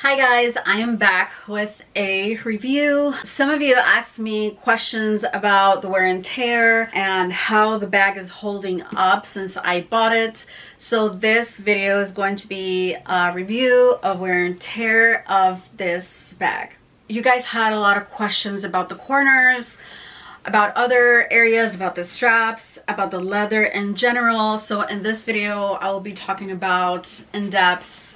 Hi guys, I am back with a review. Some of you asked me questions about the wear and tear and how the bag is holding up since I bought it. So this video is going to be a review of wear and tear of this bag. You guys had a lot of questions about the corners, about other areas, about the straps, about the leather in general. So in this video, I will be talking about in depth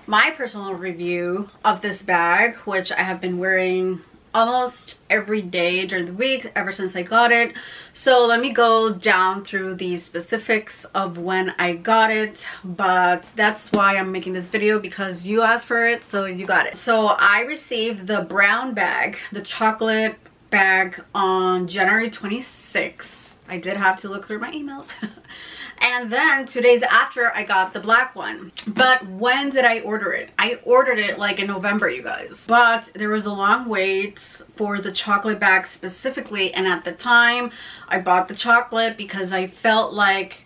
my personal review of this bag, which I have been wearing almost every day during the week ever since I got it. So let me go down through the specifics of when I got it, but that's why I'm making this video, because you asked for it, so you got it. So I received the brown bag, the chocolate bag, on January 26th. I did have to look through my emails. And then 2 days after, I got the black one. But when did I order it? I ordered it like in November, you guys. But there was a long wait for the chocolate bag specifically. And at the time, I bought the chocolate because I felt like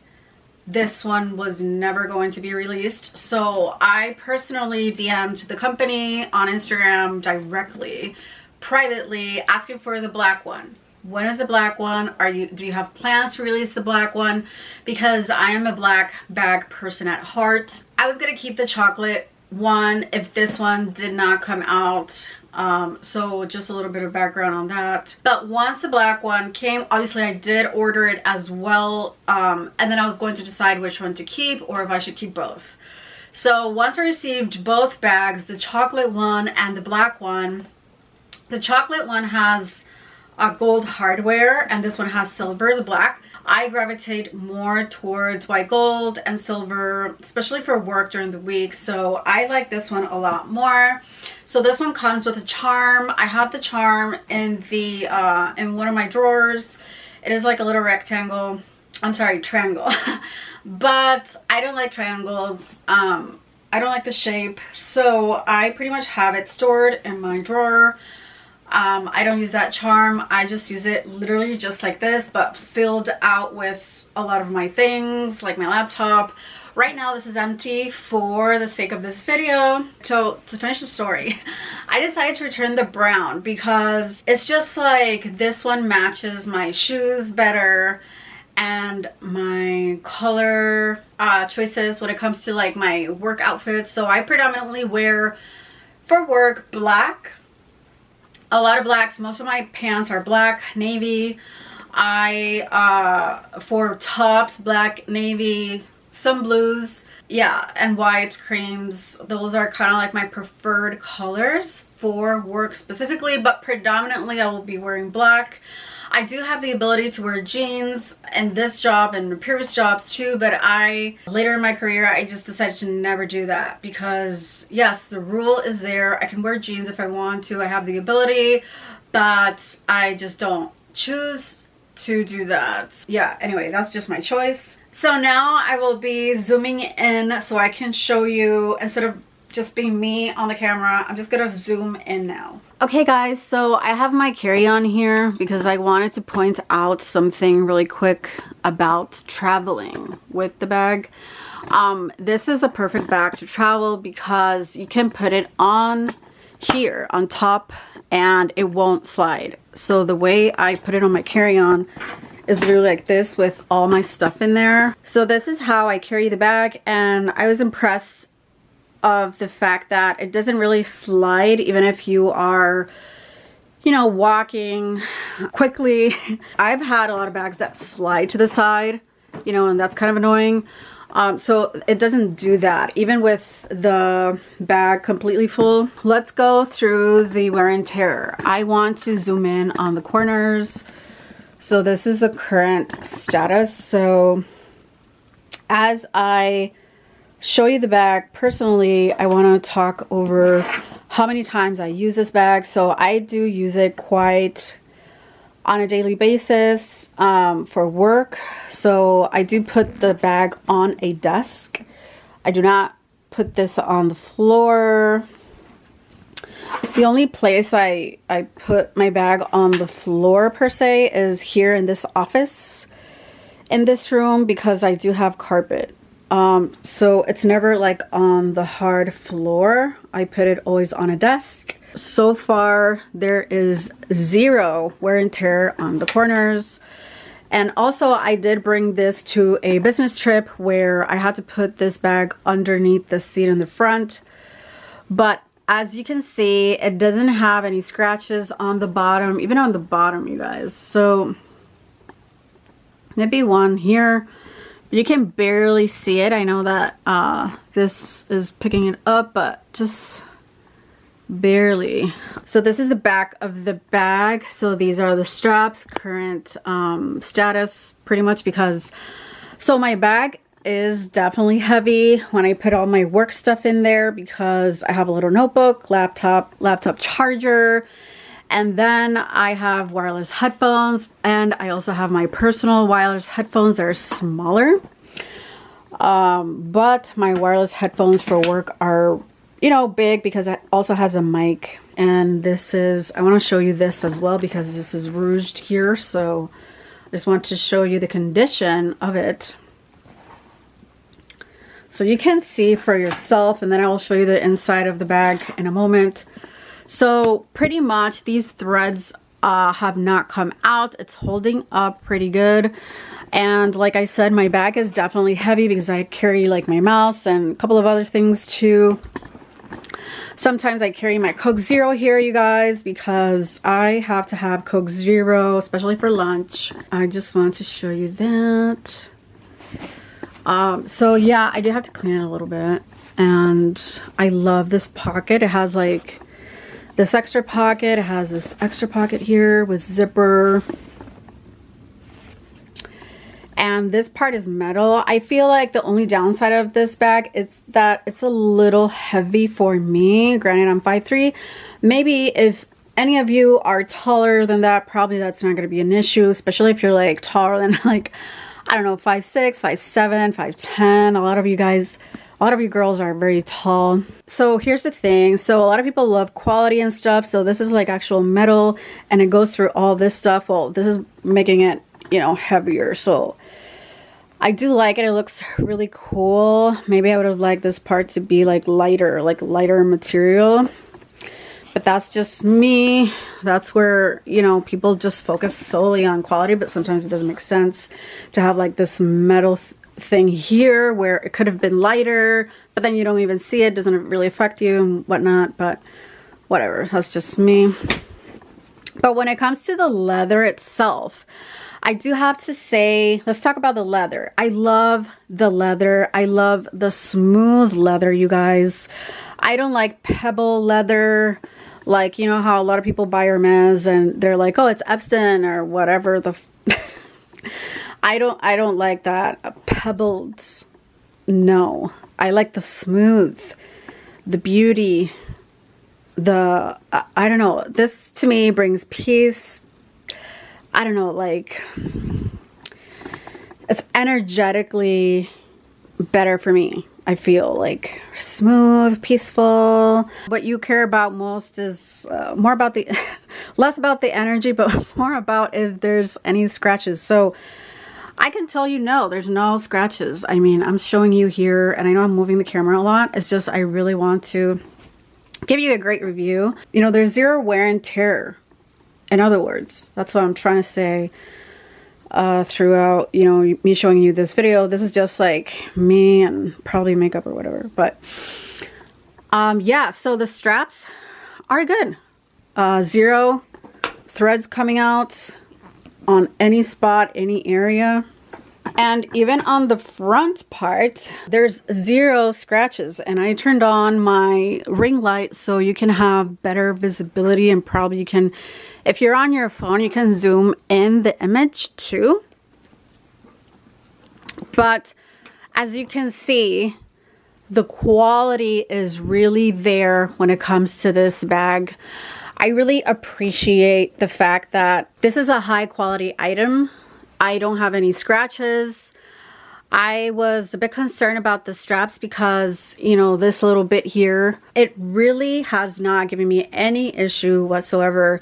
this one was never going to be released. So I personally DM'd the company on Instagram directly, privately, asking for the black one. When is the black one? Do you have plans to release the black one? Because I am a black bag person at heart. I was gonna keep the chocolate one if this one did not come out. So just a little bit of background on that. But once the black one came, obviously I did order it as well. And then I was going to decide which one to keep or if I should keep both. So once I received both bags, the chocolate one and the black one, the chocolate one has gold hardware and this one has silver, the black. I gravitate more towards white gold and silver, especially for work during the week. So I like this one a lot more. So this one comes with a charm. I have the charm in the in one of my drawers. It is like a little rectangle. I'm sorry, triangle. But I don't like triangles. I don't like the shape. So I pretty much have it stored in my drawer. I don't use that charm. I just use it literally just like this, but filled out with a lot of my things, like my laptop. Right now this is empty for the sake of this video. So to finish the story, I decided to return the brown because it's just like this one matches my shoes better and my color choices when it comes to like my work outfits. So I predominantly wear for work black. A lot of blacks. Most of my pants are black, navy. For tops, black, navy, some blues, yeah, and whites, creams. Those are kind of like my preferred colors for work specifically, but predominantly I will be wearing black. I do have the ability to wear jeans in this job and previous jobs too, but later in my career, I just decided to never do that because yes, the rule is there. I can wear jeans if I want to. I have the ability, but I just don't choose to do that. Yeah, anyway, that's just my choice. So now I will be zooming in so I can show you, instead of just being me on the camera, I'm just gonna zoom in now. Okay guys, so I have my carry-on here because I wanted to point out something really quick about traveling with the bag. This is the perfect bag to travel because you can put it on here on top and it won't slide. So the way I put it on my carry-on is literally like this with all my stuff in there. So this is how I carry the bag, and I was impressed of the fact that it doesn't really slide even if you are, you know, walking quickly. I've had a lot of bags that slide to the side, you know, and that's kind of annoying. So it doesn't do that even with the bag completely full. Let's go through the wear and tear. I want to zoom in on the corners. So this is the current status. So as I show you the bag personally, I want to talk over how many times I use this bag. So I do use it quite on a daily basis for work. So I do put the bag on a desk. I do not put this on the floor. The only place I put my bag on the floor per se is here in this office, in this room, because I do have carpet. So it's never like on the hard floor. I put it always on a desk. So far there is zero wear and tear on the corners. And also I did bring this to a business trip where I had to put this bag underneath the seat in the front. But as you can see, it doesn't have any scratches on the bottom, even on the bottom, you guys. So maybe one here. You can barely see it. I know that this is picking it up, but just barely. So this is the back of the bag. So these are the straps, current status, pretty much, because so my bag is definitely heavy when I put all my work stuff in there, because I have a little notebook, laptop charger, and then I have wireless headphones, and I also have my personal wireless headphones that are smaller. But my wireless headphones for work are, you know, big, because it also has a mic. And this is, I want to show you this as well, because this is rouged here. So I just want to show you the condition of it, so you can see for yourself, and then I will show you the inside of the bag in a moment. So pretty much these threads have not come out. It's holding up pretty good. And like I said, my bag is definitely heavy because I carry like my mouse and a couple of other things too. Sometimes I carry my Coke Zero here, you guys, because I have to have Coke Zero, especially for lunch. I just want to show you that. So yeah, I do have to clean it a little bit. And I love this pocket. It has like this extra pocket. It has this extra pocket here with zipper. And this part is metal. I feel like the only downside of this bag is that it's a little heavy for me. Granted, I'm 5'3". Maybe if any of you are taller than that, probably that's not going to be an issue, especially if you're like taller than like, I don't know, 5'6", 5'7", 5'10". A lot of you guys, a lot of you girls are very tall. So here's the thing. So a lot of people love quality and stuff. So this is like actual metal, and it goes through all this stuff. Well, this is making it, you know, heavier. So I do like it. It looks really cool. Maybe I would have liked this part to be like lighter material. But that's just me. That's where, you know, people just focus solely on quality, but sometimes it doesn't make sense to have like this metal thing here where it could have been lighter, but then you don't even see it. Doesn't really affect you and whatnot, but whatever. That's just me. But when it comes to the leather itself, I do have to say, let's talk about the leather. I love the leather. I love the smooth leather, you guys. I don't like pebble leather. Like, you know how a lot of people buy Hermes and they're like, oh, it's Epsom or whatever. I don't like that. Pebbled. No. I like the smooth, the beauty, the, I don't know. This to me brings peace. I don't know, like, it's energetically better for me. I feel like smooth, peaceful. What you care about most is more about the, less about the energy, but more about if there's any scratches. So I can tell you, no, there's no scratches. I mean, I'm showing you here, and I know I'm moving the camera a lot. It's just I really want to give you a great review. You know, there's zero wear and tear. In other words, that's what I'm trying to say throughout, you know, me showing you this video. This is just like me and probably makeup or whatever. But yeah, so the straps are good. Zero threads coming out on any spot, any area. And even on the front part, there's zero scratches. And I turned on my ring light so you can have better visibility, and probably you can, if you're on your phone, you can zoom in the image too. But as you can see, the quality is really there when it comes to this bag. I really appreciate the fact that this is a high quality item. I don't have any scratches. I was a bit concerned about the straps because, you know, this little bit here, it really has not given me any issue whatsoever.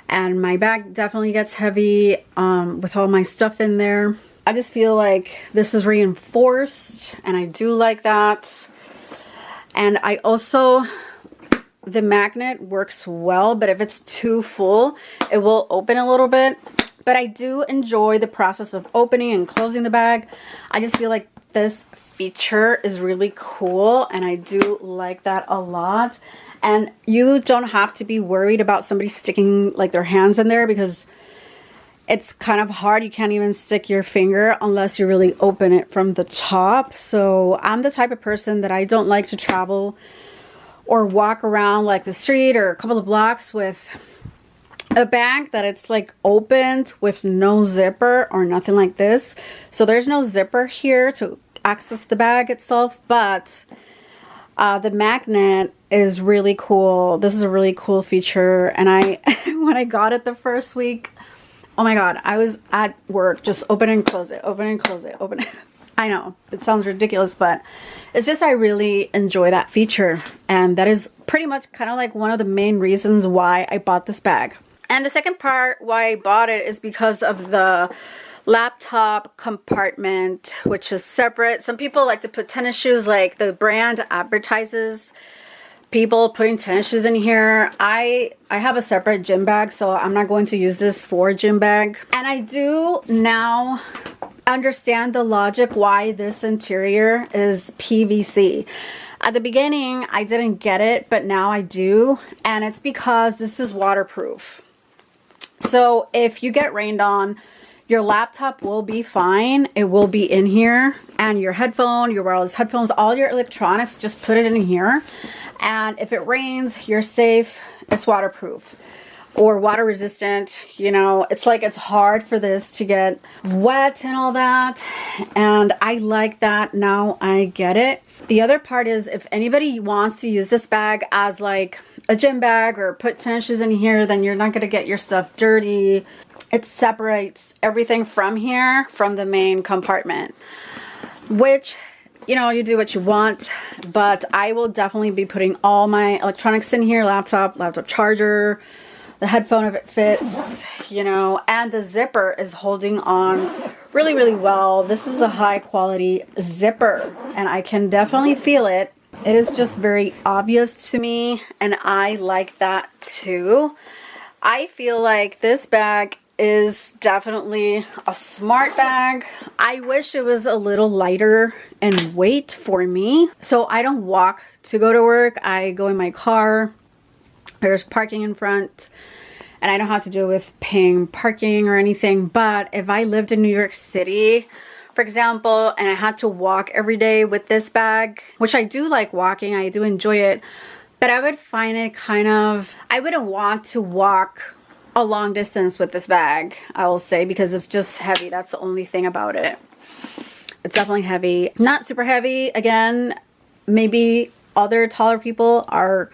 And my bag definitely gets heavy with all my stuff in there. I just feel like this is reinforced, and I do like that. And I also, the magnet works well, but if it's too full, it will open a little bit. But I do enjoy the process of opening and closing the bag. I just feel like this feature is really cool, and I do like that a lot. And you don't have to be worried about somebody sticking like their hands in there, because it's kind of hard. You can't even stick your finger unless you really open it from the top. So I'm the type of person that I don't like to travel or walk around like the street or a couple of blocks with a bag that it's like opened with no zipper or nothing like this. So there's no zipper here to access the bag itself, but the magnet is really cool. This is a really cool feature. And I when I got it the first week, oh my god, I was at work just open and close it, open and close it, open it. I know it sounds ridiculous, but it's just I really enjoy that feature, and that is pretty much kind of like one of the main reasons why I bought this bag. And the second part why I bought it is because of the laptop compartment, which is separate. Some people like to put tennis shoes, like the brand advertises people putting tennis shoes in here. I have a separate gym bag, so I'm not going to use this for a gym bag. And I do now understand the logic why this interior is PVC. At the beginning, I didn't get it, but now I do. And it's because this is waterproof. So if you get rained on, your laptop will be fine. It will be in here. And your headphone, your wireless headphones, all your electronics, just put it in here. And if it rains, you're safe. It's waterproof or water resistant. You know, it's like it's hard for this to get wet and all that. And I like that. Now I get it. The other part is, if anybody wants to use this bag as like a gym bag or put tennis shoes in here, then you're not going to get your stuff dirty. It separates everything from here, from the main compartment, which, you know, you do what you want, but I will definitely be putting all my electronics in here, laptop charger, the headphone if it fits, you know, and the zipper is holding on really, really well. This is a high quality zipper, and I can definitely feel it. It is just very obvious to me, and I like that too. I feel like this bag is definitely a smart bag. I wish it was a little lighter in weight for me. So I don't walk to go to work. I go in my car. There's parking in front, and I don't have to deal with paying parking or anything. But if I lived in New York City, for example, and I had to walk every day with this bag, which I do like walking, I do enjoy it, but I would find it kind of, I wouldn't want to walk a long distance with this bag, I will say, because it's just heavy. That's the only thing about it. It's definitely heavy. Not super heavy. Again, maybe other taller people are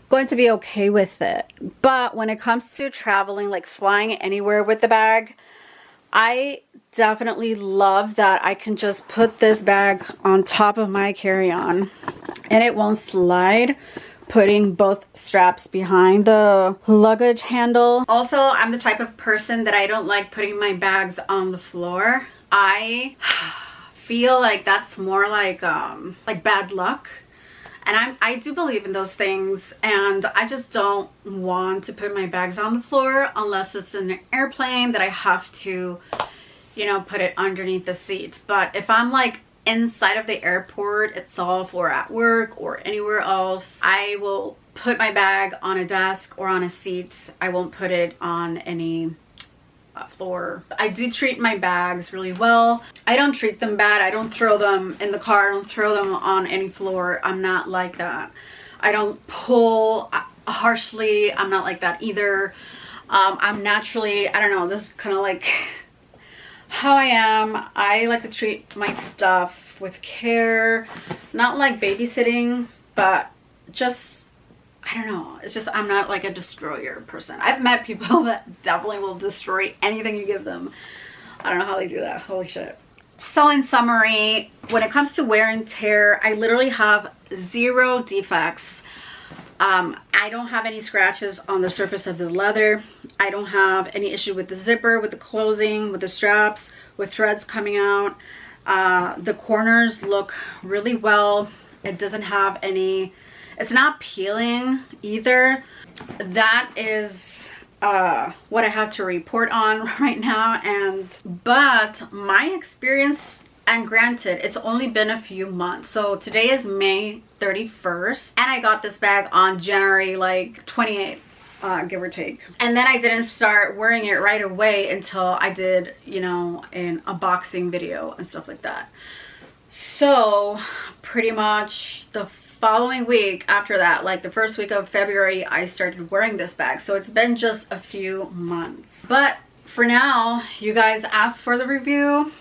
going to be okay with it. But when it comes to traveling, like flying anywhere with the bag, I definitely love that I can just put this bag on top of my carry-on and it won't slide, putting both straps behind the luggage handle. Also, I'm the type of person that I don't like putting my bags on the floor. I feel like that's more like bad luck. And I do believe in those things, and I just don't want to put my bags on the floor unless it's in an airplane that I have to, you know, put it underneath the seat. But if I'm like inside of the airport itself or at work or anywhere else, I will put my bag on a desk or on a seat. I won't put it on any floor. I do treat my bags really well. I don't treat them bad. I don't throw them in the car. I don't throw them on any floor. I'm not like that. I don't pull harshly. I'm not like that either. I'm naturally, I don't know, this is kind of like how I am. I like to treat my stuff with care, not like babysitting, but just, I don't know, it's just, I'm not like a destroyer person. I've met people that definitely will destroy anything you give them. I don't know how they do that. Holy shit. So in summary, when it comes to wear and tear, I literally have 0 defects. I don't have any scratches on the surface of the leather. I don't have any issue with the zipper, with the closing, with the straps, with threads coming out. The corners look really well. It doesn't have any, it's not peeling either. That is what I have to report on right now. But my experience, and granted, it's only been a few months. So today is May 31st, and I got this bag on January like 28th. Give or take. And then I didn't start wearing it right away until I did, you know, an unboxing video and stuff like that. So pretty much the following week after that, like the first week of February, I started wearing this bag. So it's been just a few months. But for now, you guys asked for the review,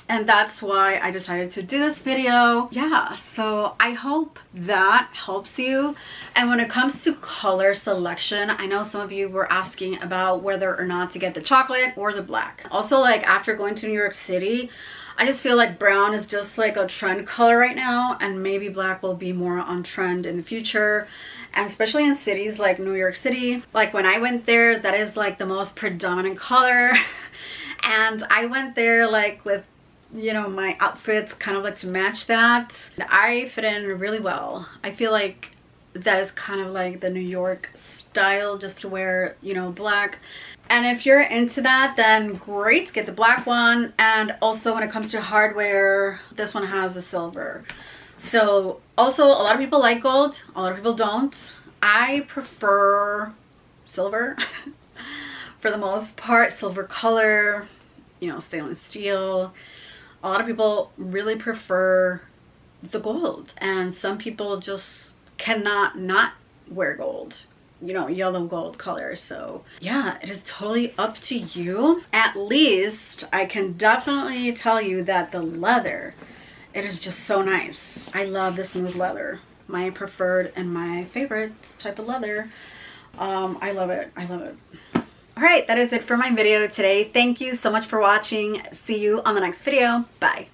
and that's why I decided to do this video. Yeah, so I hope that helps you. And when it comes to color selection, I know some of you were asking about whether or not to get the chocolate or the black. Also, like after going to New York City, I just feel like brown is just like a trend color right now, and maybe black will be more on trend in the future. And especially in cities like New York City, like when I went there, that is like the most predominant color. And I went there like with, you know, my outfits kind of like to match that. I fit in really well. I feel like that is kind of like the New York style, just to wear, you know, black. And if you're into that, then great, get the black one. And also when it comes to hardware, this one has the silver. So also a lot of people like gold, a lot of people don't. I prefer silver for the most part. Silver color, you know, stainless steel. A lot of people really prefer the gold, and some people just cannot not wear gold, you know, yellow gold color. So yeah, it is totally up to you. At least I can definitely tell you that the leather, it is just so nice. I love the smooth leather, my preferred and my favorite type of leather. I love it. I love it. All right, that is it for my video today. Thank you so much for watching. See you on the next video. Bye.